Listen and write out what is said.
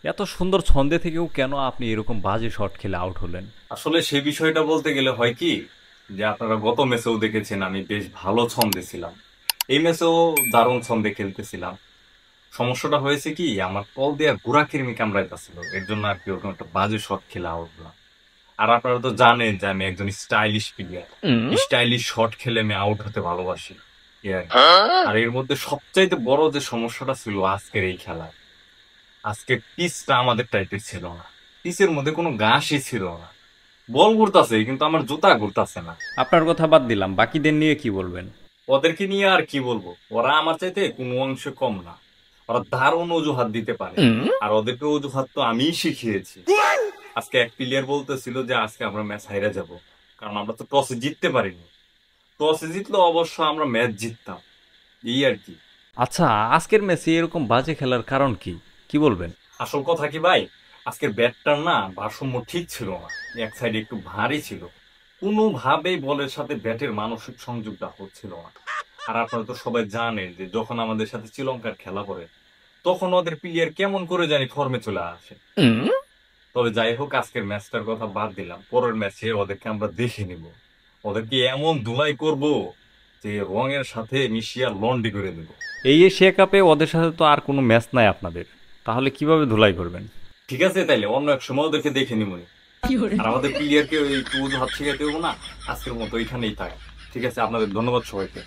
এত সুন্দর ছন্দে থেকেও কেন আপনি এরকম বাজে শট খেলে আউট হলেন? আসলে সে বিষয়টা বলতে গেলে হয় কি, যে আপনারা গত ম্যাচেও দেখেছেন আমি বেশ ভালো ছন্দে ছিলাম। এই ম্যাচেও দারুণ ছন্দে খেলতেছিলাম। সমস্যাটা হয়েছে কি, আমার বল দিয়ে ঘোড়াকির্মি কামড়াইতেছিল, এর জন্য আর কি ওরকম একটা বাজে শট খেলে আউট হলাম। আর আপনারা তো জানেন যে আমি একজন স্টাইলিশ প্লেয়ার। স্টাইলিশ শট খেলে আমি আউট হতে ভালোবাসি, এই আর কি। আর এর মধ্যে সবচাইতে বড় যে সমস্যাটা ছিল আজকের এই খেলায়, আজকের পিচটা আমাদের টাইপের ছিল না। পিচের মধ্যে কোনো ঘাসই ছিল না। বল ঘুরতাছে কিন্তু আমার জুতা ঘুরতাছে না। আপনার কথা বাদ দিলাম, বাকিদের নিয়ে কি বলবেন? ওদেরকে নিয়ে আর কি বলবো, ওরা আমার চাইতে কোনো অংশে কম না। ওরা দারুণ অজুহাত দিতে পারে। আর ওদেরকে অজুহাত তো আমিই শিখিয়েছি। আজকে এক প্লেয়ার বলতেছিল যে আজকে আমরা ম্যাচ হাইরা যাব, কারণ আমরা তো টসে জিততে পারিনি। টসে জিতলে অবশ্য আমরা ম্যাচ জিততাম, এই আর কি। আচ্ছা, আজকের ম্যাচে এরকম বাজে খেলার কারণ কি, কি বলবেন? আসল কথা কি ভাই, আজকের ব্যাটটার না ভারসাম্য ঠিক ছিল না। এক সাইডে একটু ভারী ছিল, কোনোভাবেই বলের সাথে ব্যাটের মানসিক সংযোগটা হচ্ছিল না। আর আপনারা তো সবাই জানেন যে যখন আমাদের সাথে শ্রীলঙ্কার খেলা পড়ে, তখন ওদের প্লেয়ার কেমন করে জানি ফর্মে চলে আসে। তবে যাই হোক, আজকের ম্যাচটার কথা বাদ দিলাম, পরের ম্যাচে ওদেরকে আমরা দেখে নিব। ওদেরকে এমন ধুলাই করব যে রঙের সাথে মিশিয়া লন্ডি করে দেব। এই এশিয়া কাপে ওদের সাথে তো আর কোনো ম্যাচ নাই আপনাদের, তাহলে কিভাবে ধুলাই করবেন? ঠিক আছে, তাইলে অন্য এক সময় ওদেরকে দেখে নিব। আর আমাদের প্লেয়ারকে ওই একটু হাত ছিঁড়ে দেবো না। আজকের মতো এখানেই থাক। ঠিক আছে, আপনাদের ধন্যবাদ সবাইকে।